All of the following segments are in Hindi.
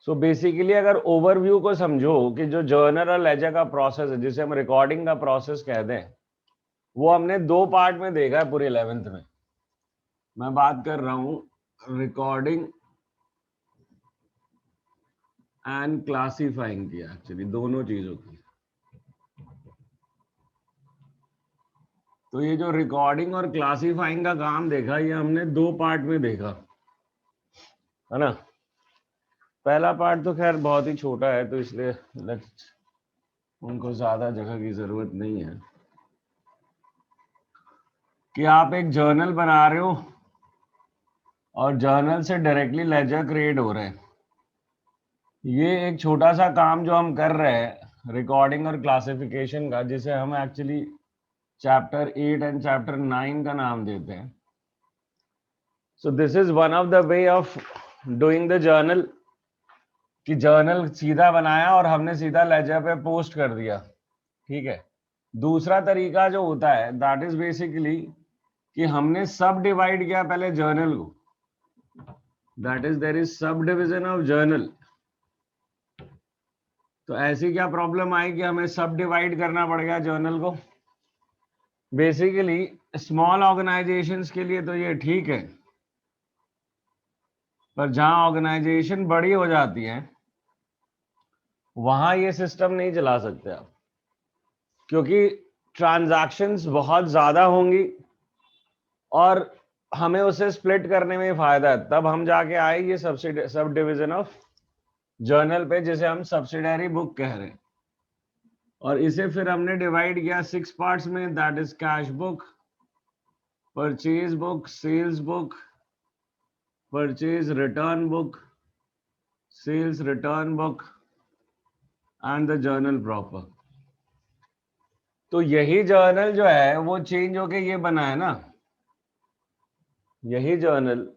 सो बेसिकली अगर ओवरव्यू को समझो कि जो जर्नल और लेजर का प्रोसेस है, जिसे हम रिकॉर्डिंग का प्रोसेस कहते हैं, वो हमने 2 पार्ट में देखा है पूरे 11th में। मैं बात कर रहा हूं रिकॉर्डिंग एंड क्लासिफाइंग की, एक्चुअली दोनों चीजों की। तो ये जो रिकॉर्डिंग और क्लासिफाइंग का काम देखा, ये हमने 2 पार्ट में देखा, है ना। पहला पार्ट तो खैर बहुत ही छोटा है, तो इसलिए उनको ज्यादा जगह की जरूरत नहीं है। कि आप एक जर्नल बना रहे हो और जर्नल से डायरेक्टली लेजर क्रिएट हो रहे हैं। ये एक छोटा सा काम जो हम कर रहे हैं रिकॉर्डिंग और क्लासिफिकेशन का, जिसे हम एक्चुअली चैप्टर 8 एंड चैप्टर 9 का नाम देते हैं। So this is one of the way of doing the journal, कि जर्नल सीधा बनाया और हमने सीधा लेजर पे पोस्ट कर दिया, ठीक है। दूसरा तरीका जो होता है दैट इज बेसिकली कि हमने सब डिवाइड किया पहले जर्नल को, that is there is subdivision of journal. तो ऐसी क्या प्रॉब्लम आई कि हमें सब डिवाइड करना पड़ गया जर्नल को। बेसिकली स्मॉल ऑर्गेनाइजेशंस के लिए तो ये ठीक है, पर जहां ऑर्गेनाइजेशन बड़ी हो जाती है वहां ये सिस्टम नहीं चला सकते आप, क्योंकि ट्रांजैक्शंस बहुत ज्यादा होंगी और हमें उसे स्प्लिट करने में फायदा है। तब हम जाके आए ये सब डिवीजन ऑफ जर्नल पे, जिसे हम सब्सिडरी बुक कह रहे हैं। और इसे फिर हमने डिवाइड किया 6 पार्ट्स में, that is cash book, purchase book, sales book, purchase return book, sales return book and the journal proper. तो यही जर्नल जो है वो चेंज होके ये बना है ना, यही जर्नल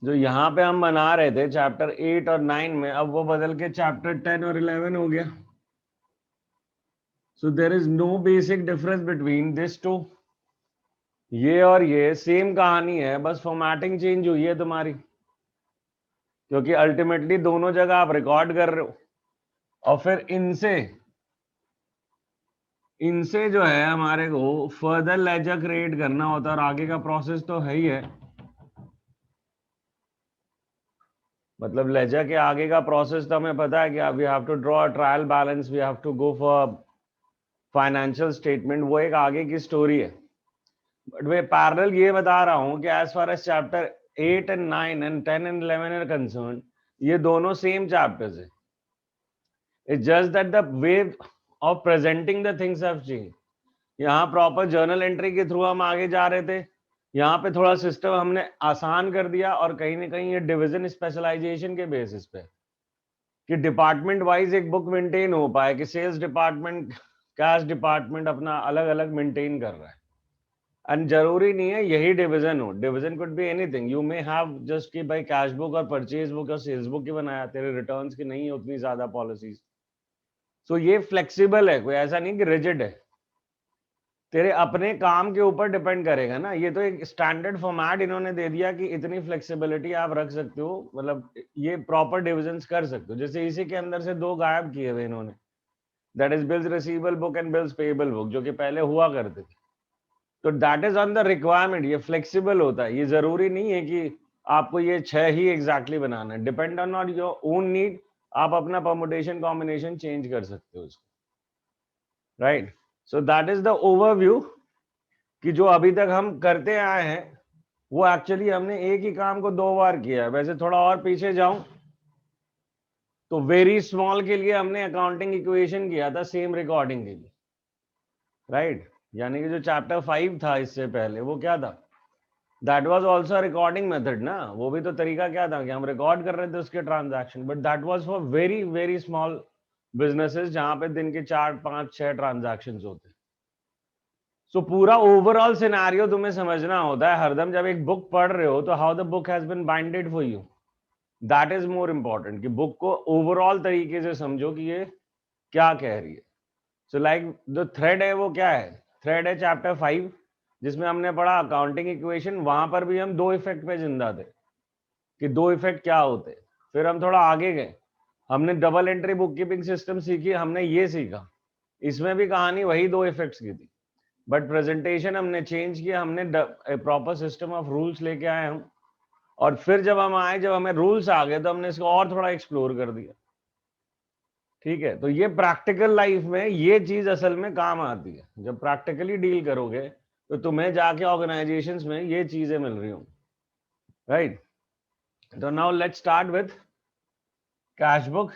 जो यहाँ पे हम बना रहे थे चैप्टर 8 और 9 में, अब वो बदल के चैप्टर 10 और 11 हो गया। So there is no basic difference between this two. ये और ये सेम कहानी है, बस फॉर्मेटिंग चेंज हुई है तुम्हारी, क्योंकि अल्टीमेटली दोनों जगह आप रिकॉर्ड कर रहे हो और फिर इनसे जो है हमारे को फर्दर लेजर क्रिएट करना होता है, और आगे का प्रोसेस तो है ही है। मतलब लेजर के आगे का प्रोसेस तो हमें पता है कि we have to draw trial balance, we have to go for financial statement, वो एक आगे की स्टोरी है। बट मैं पैरेलल ये बता रहा हूं कि as far as chapter 8 and 9 and 10 and 11 are concern, ये दोनों सेम चैप्टर्स है। It's just that the way of presenting the things have changed. यहाँ प्रॉपर जर्नल एंट्री के थ्रू हम आगे जा रहे थे, यहाँ पे थोड़ा सिस्टम हमने आसान कर दिया, और कहीं ना कहीं ये डिवीजन स्पेशलाइजेशन के बेसिस पे कि डिपार्टमेंट वाइज एक बुक मेंटेन हो पाए, कि सेल्स डिपार्टमेंट कैश डिपार्टमेंट अपना अलग अलग मेंटेन कर रहा है। एंड जरूरी नहीं है यही डिवीजन हो, division could be anything. You may have just कि भाई कैश बुक और परचेज बुक और सेल्स बुक ही बनाया, तेरे रिटर्न्स की नहीं है उतनी ज्यादा पॉलिसीज। सो ये फ्लेक्सिबल है, कोई ऐसा नहीं कि रिजिड है, तेरे अपने काम के ऊपर डिपेंड करेगा ना। ये तो एक स्टैंडर्ड फॉर्मेट इन्होंने दे दिया कि इतनी फ्लेक्सिबिलिटी आप रख सकते हो, मतलब ये प्रॉपर डिविजन्स कर सकते हो। जैसे इसी के अंदर से 2 गायब किए हुए इन्होंने, that is bills receivable book and bills payable book, जो कि पहले हुआ करते थे। तो that is on the requirement, ये फ्लेक्सिबल होता है। ये जरूरी नहीं है कि आपको ये 6 ही एग्जैक्टली बनाना है, depend on your own need. आप अपना परमुटेशन कॉम्बिनेशन चेंज कर सकते हो उसको, right. So that is the overview कि जो अभी तक हम करते आए हैं वो एक्चुअली हमने एक ही काम को 2 बार किया है। वैसे थोड़ा और पीछे जाऊं तो वेरी स्मॉल के लिए हमने अकाउंटिंग इक्वेशन किया था सेम रिकॉर्डिंग के लिए, राइट। यानी कि जो चैप्टर 5 था इससे पहले, वो क्या था, that was also recording method ना। वो भी तो तरीका क्या था कि हम रिकॉर्ड कर रहे थे उसके transaction, but that was for very very small businesses जहां पे दिन के 4 5 6 ट्रांजैक्शंस होते। सो पूरा ओवरऑल सिनेरियो तुम्हें समझना होता है हरदम जब एक बुक पढ़ रहे हो, तो how the book has been binded for you, that is more important. कि बुक को ओवरऑल तरीके से समझो कि ये क्या कह रही है। सो लाइक जो थ्रेड है वो क्या है, थ्रेड है चैप्टर 5 जिसमें हमने पढ़ा अकाउंटिंग इक्वेशन। वहां पर भी हम 2 इफेक्ट पे जिंदा थे कि 2 इफेक्ट क्या होते। फिर हम थोड़ा आगे गए, हमने double entry book keeping system सीखी, हमने ये सीखा, इसमें भी कहानी वही 2 इफेक्ट्स की थी, बट प्रेजेंटेशन हमने चेंज किया, हमने प्रॉपर सिस्टम ऑफ रूल्स लेके आए हम, और फिर जब हम आए, जब हमें रूल्स आ गए तो हमने इसको और थोड़ा एक्सप्लोर कर दिया। ठीक है, तो ये प्रैक्टिकल लाइफ में ये चीज असल में काम आती है, जब प्रैक्टिकली डील करोगे तो तुम्हें जाके ऑर्गेनाइजेशंस में ये चीजें मिल रही होंगी, राइट? तो now let's start with cash book.